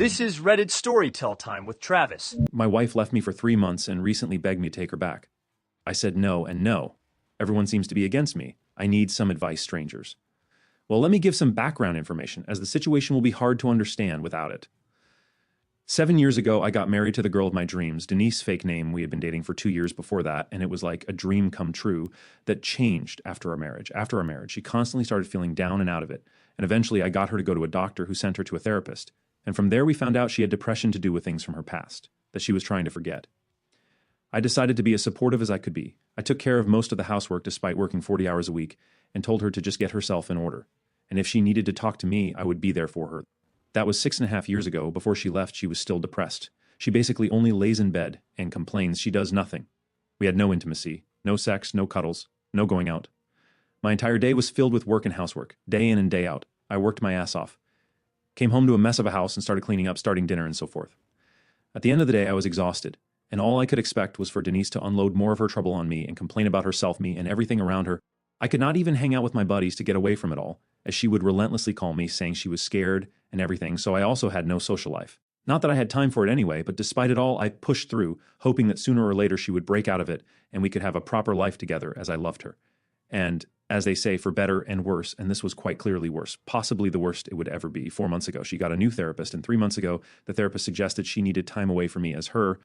This is Reddit Storytell Time with Travis. My wife left me for 3 months and recently begged me to take her back. I said no and no. Everyone seems to be against me. I need some advice, strangers. Well, let me give some background information, as the situation will be hard to understand without it. 7 years ago, I got married to the girl of my dreams, Denise, fake name. We had been dating for 2 years before that, and it was like a dream come true that changed after our marriage. After our marriage, she constantly started feeling down and out of it, and eventually I got her to go to a doctor who sent her to a therapist. And from there we found out she had depression to do with things from her past, that she was trying to forget. I decided to be as supportive as I could be. I took care of most of the housework despite working 40 hours a week, and told her to just get herself in order. And if she needed to talk to me, I would be there for her. That was 6.5 years ago. Before she left, she was still depressed. She basically only lays in bed and complains she does nothing. We had no intimacy, no sex, no cuddles, no going out. My entire day was filled with work and housework, day in and day out. I worked my ass off. Came home to a mess of a house and started cleaning up, starting dinner, and so forth. At the end of the day, I was exhausted, and all I could expect was for Denise to unload more of her trouble on me and complain about herself, me, and everything around her. I could not even hang out with my buddies to get away from it all, as she would relentlessly call me, saying she was scared and everything, so I also had no social life. Not that I had time for it anyway, but despite it all, I pushed through, hoping that sooner or later she would break out of it and we could have a proper life together as I loved her. And as they say, for better and worse, and this was quite clearly worse, possibly the worst it would ever be. 4 months ago, she got a new therapist, and 3 months ago, the therapist suggested she needed time away from me as her.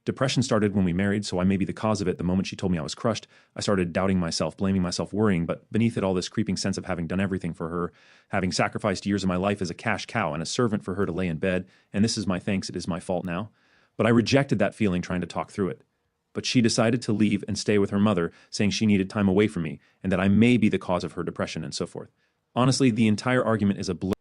Depression started when we married, so I may be the cause of it. The moment she told me I was crushed, I started doubting myself, blaming myself, worrying, but beneath it all, this creeping sense of having done everything for her, having sacrificed years of my life as a cash cow and a servant for her to lay in bed, and this is my thanks, it is my fault now. But I rejected that feeling, trying to talk through it. But she decided to leave and stay with her mother, saying she needed time away from me, and that I may be the cause of her depression and so forth. Honestly, the entire argument is a blur.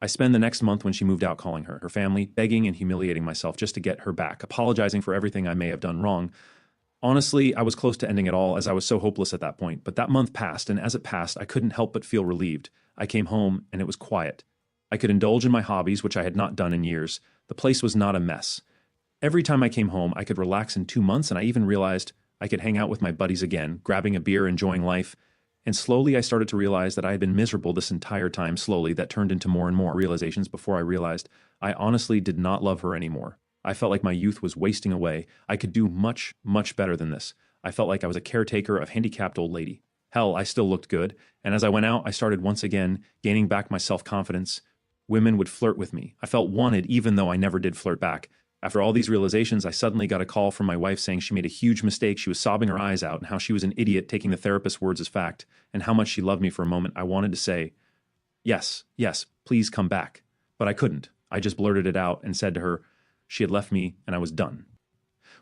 I spend the next month when she moved out calling her family, begging and humiliating myself just to get her back, apologizing for everything I may have done wrong. Honestly, I was close to ending it all, as I was so hopeless at that point, but that month passed, and as it passed, I couldn't help but feel relieved. I came home, and it was quiet. I could indulge in my hobbies, which I had not done in years. The place was not a mess. Every time I came home, I could relax in 2 months, and I even realized I could hang out with my buddies again, grabbing a beer, enjoying life. And slowly I started to realize that I had been miserable this entire time. Slowly, that turned into more and more realizations before I realized I honestly did not love her anymore. I felt like my youth was wasting away. I could do much, much better than this. I felt like I was a caretaker of handicapped old lady. Hell, I still looked good. And as I went out, I started once again gaining back my self-confidence. Women would flirt with me. I felt wanted even though I never did flirt back. After all these realizations, I suddenly got a call from my wife saying she made a huge mistake. She was sobbing her eyes out, and how she was an idiot taking the therapist's words as fact, and how much she loved me. For a moment, I wanted to say, yes, please come back. But I couldn't. I just blurted it out and said to her she had left me and I was done.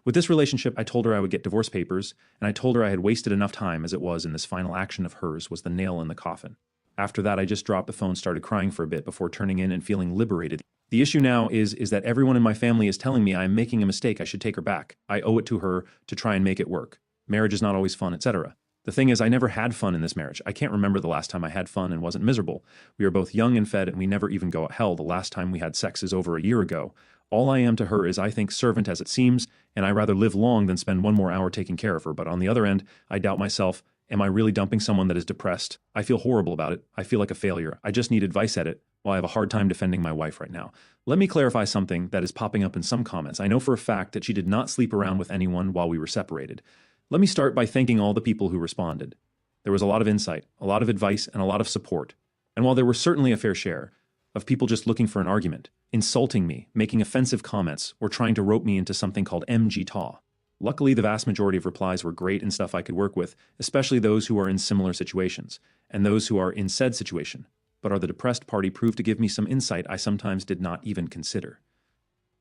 With this relationship, I told her I would get divorce papers, and I told her I had wasted enough time as it was, and this final action of hers was the nail in the coffin. After that, I just dropped the phone, started crying for a bit before turning in and feeling liberated. The issue now is that everyone in my family is telling me I am making a mistake. I should take her back. I owe it to her to try and make it work. Marriage is not always fun, etc. The thing is, I never had fun in this marriage. I can't remember the last time I had fun and wasn't miserable. We are both young and fed, and we never even go at hell. The last time we had sex is over a year ago. All I am to her is, I think, servant as it seems, and I rather live long than spend one more hour taking care of her. But on the other end, I doubt myself. Am I really dumping someone that is depressed? I feel horrible about it. I feel like a failure. I just need advice at it. Well, I have a hard time defending my wife right now. Let me clarify something that is popping up in some comments. I know for a fact that she did not sleep around with anyone while we were separated. Let me start by thanking all the people who responded. There was a lot of insight, a lot of advice, and a lot of support. And while there were certainly a fair share of people just looking for an argument, insulting me, making offensive comments, or trying to rope me into something called MGTAW, luckily, the vast majority of replies were great and stuff I could work with, especially those who are in similar situations, and those who are in said situation, but are the depressed party, proved to give me some insight I sometimes did not even consider.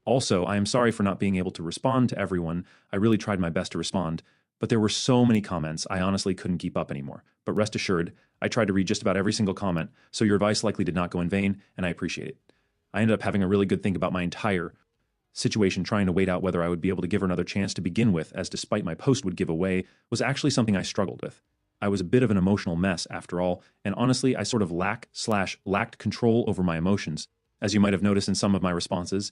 Also, I am sorry for not being able to respond to everyone. I really tried my best to respond, but there were so many comments I honestly couldn't keep up anymore. But rest assured, I tried to read just about every single comment, so your advice likely did not go in vain, and I appreciate it. I ended up having a really good think about my entire situation, trying to wait out whether I would be able to give her another chance to begin with, as despite my post would give away, was actually something I struggled with. I was a bit of an emotional mess after all, and honestly, I sort of lacked control over my emotions. As you might have noticed in some of my responses,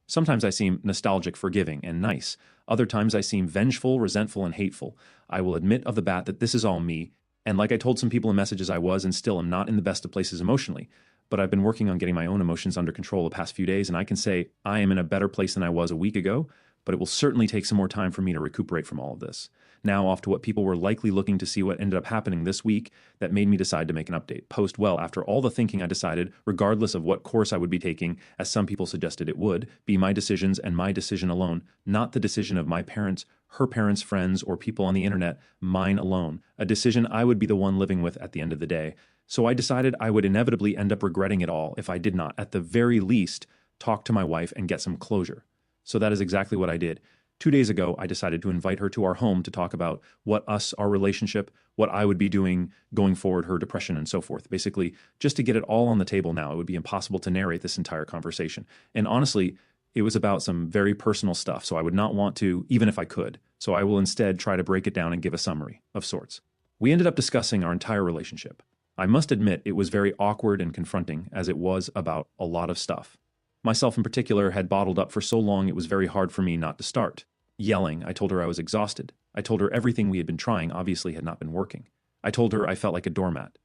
sometimes I seem nostalgic, forgiving, and nice. Other times I seem vengeful, resentful, and hateful. I will admit of the bat that this is all me, and like I told some people in messages, I was and still am not in the best of places emotionally. but I've been working on getting my own emotions under control the past few days, and I can say I am in a better place than I was a week ago, but it will certainly take some more time for me to recuperate from all of this. Now off to what people were likely looking to see what ended up happening this week that made me decide to make an update. Post well, after all the thinking I decided, regardless of what course I would be taking, as some people suggested it would, be my decisions and my decision alone, not the decision of my parents, her parents, friends, or people on the internet, mine alone, a decision I would be the one living with at the end of the day. So I decided I would inevitably end up regretting it all if I did not, at the very least, talk to my wife and get some closure. So that is exactly what I did. 2 days ago, I decided to invite her to our home to talk about our relationship, what I would be doing going forward, her depression, and so forth. Basically, just to get it all on the table now. It would be impossible to narrate this entire conversation. And honestly, it was about some very personal stuff, so I would not want to, even if I could. So I will instead try to break it down and give a summary of sorts. We ended up discussing our entire relationship. I must admit it was very awkward and confronting, as it was about a lot of stuff. Myself in particular had bottled up for so long it was very hard for me not to start. Yelling, I told her I was exhausted. I told her everything we had been trying obviously had not been working. I told her I felt like a doormat.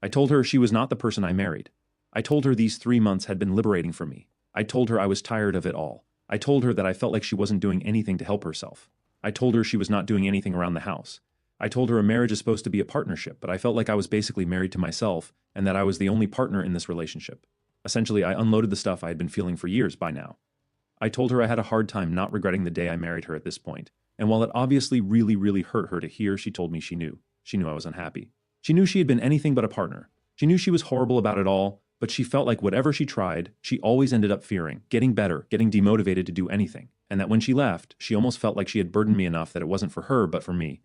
I told her she was not the person I married. I told her these 3 months had been liberating for me. I told her I was tired of it all. I told her that I felt like she wasn't doing anything to help herself. I told her she was not doing anything around the house. I told her a marriage is supposed to be a partnership, but I felt like I was basically married to myself and that I was the only partner in this relationship. Essentially, I unloaded the stuff I had been feeling for years by now. I told her I had a hard time not regretting the day I married her at this point, and while it obviously really hurt her to hear, she told me she knew. She knew I was unhappy. She knew she had been anything but a partner. She knew she was horrible about it all, but she felt like whatever she tried, she always ended up fearing, getting better, getting demotivated to do anything, and that when she left, she almost felt like she had burdened me enough that it wasn't for her but for me,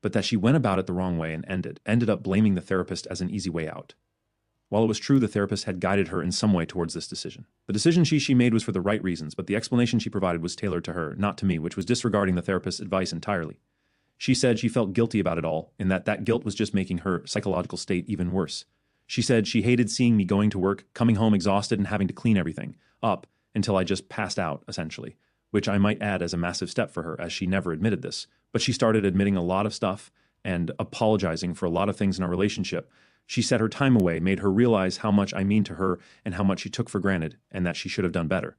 but that she went about it the wrong way and ended up blaming the therapist as an easy way out. While it was true the therapist had guided her in some way towards this decision. The decision she made was for the right reasons, but the explanation she provided was tailored to her, not to me, which was disregarding the therapist's advice entirely. She said she felt guilty about it all, and that guilt was just making her psychological state even worse. She said she hated seeing me going to work, coming home exhausted and having to clean everything up until I just passed out, essentially, which I might add as a massive step for her, as she never admitted this. But she started admitting a lot of stuff and apologizing for a lot of things in our relationship. She set her time away, made her realize how much I mean to her and how much she took for granted, and that she should have done better.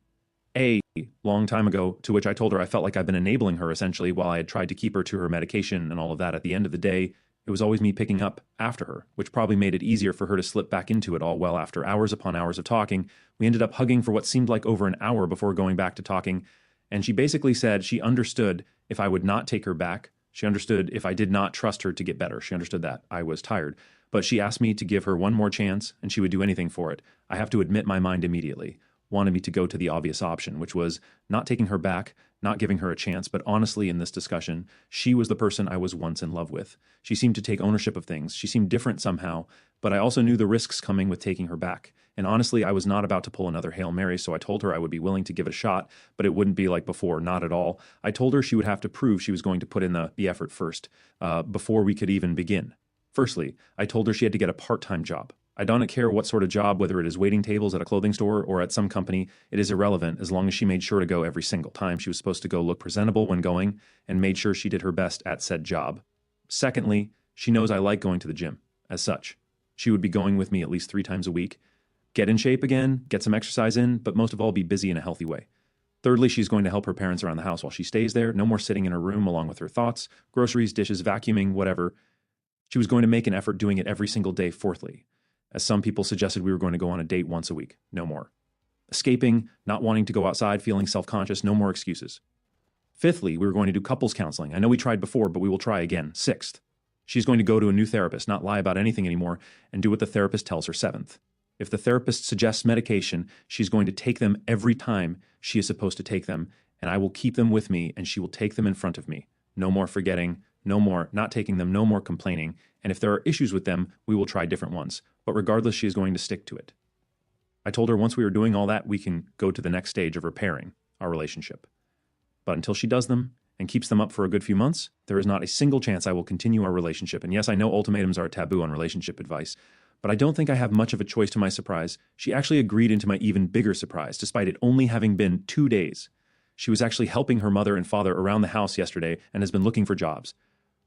A long time ago, to which I told her I felt like I've been enabling her, essentially, while I had tried to keep her to her medication and all of that. At the end of the day, it was always me picking up after her, which probably made it easier for her to slip back into it all. Well, after hours upon hours of talking, we ended up hugging for what seemed like over an hour before going back to talking, and she basically said she understood if I would not take her back. She understood if I did not trust her to get better. She understood that I was tired. But she asked me to give her one more chance, and she would do anything for it. I have to admit my mind immediately wanted me to go to the obvious option, which was not taking her back, not giving her a chance. But honestly, in this discussion, she was the person I was once in love with. She seemed to take ownership of things. She seemed different somehow, but I also knew the risks coming with taking her back. And honestly, I was not about to pull another Hail Mary, so I told her I would be willing to give it a shot, but it wouldn't be like before, not at all. I told her she would have to prove she was going to put in the effort first, before we could even begin. Firstly, I told her she had to get a part-time job. I don't care what sort of job, whether it is waiting tables at a clothing store or at some company, it is irrelevant as long as she made sure to go every single time. She was supposed to go look presentable when going and made sure she did her best at said job. Secondly, she knows I like going to the gym. As such, she would be going with me at least 3 times a week, get in shape again, get some exercise in, but most of all be busy in a healthy way. Thirdly, she's going to help her parents around the house while she stays there. No more sitting in her room along with her thoughts, groceries, dishes, vacuuming, whatever. She was going to make an effort doing it every single day. Fourthly, as some people suggested, we were going to go on a date once a week. No more. Escaping, not wanting to go outside, feeling self-conscious, no more excuses. Fifthly, we were going to do couples counseling. I know we tried before, but we will try again. Sixth, she's going to go to a new therapist, not lie about anything anymore, and do what the therapist tells her. Seventh, if the therapist suggests medication, she's going to take them every time she is supposed to take them, and I will keep them with me, and she will take them in front of me. No more forgetting, no more not taking them, no more complaining, and if there are issues with them, we will try different ones. But regardless, she is going to stick to it. I told her once we were doing all that, we can go to the next stage of repairing our relationship. But until she does them and keeps them up for a good few months, there is not a single chance I will continue our relationship. And yes, I know ultimatums are a taboo on relationship advice, but I don't think I have much of a choice. To my surprise, she actually agreed, into my even bigger surprise, despite it only having been 2 days. She was actually helping her mother and father around the house yesterday and has been looking for jobs.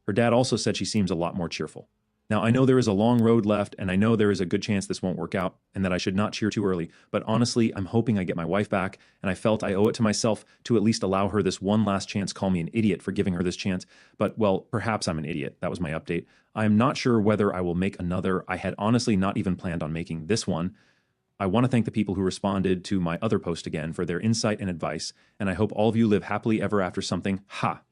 Her dad also said she seems a lot more cheerful. Now, I know there is a long road left, and I know there is a good chance this won't work out, and that I should not cheer too early, but honestly, I'm hoping I get my wife back, and I felt I owe it to myself to at least allow her this one last chance. Call me an idiot for giving her this chance, but, well, perhaps I'm an idiot. That was my update. I am not sure whether I will make another. I had honestly not even planned on making this one. I want to thank the people who responded to my other post again for their insight and advice, and I hope all of you live happily ever after something. Ha!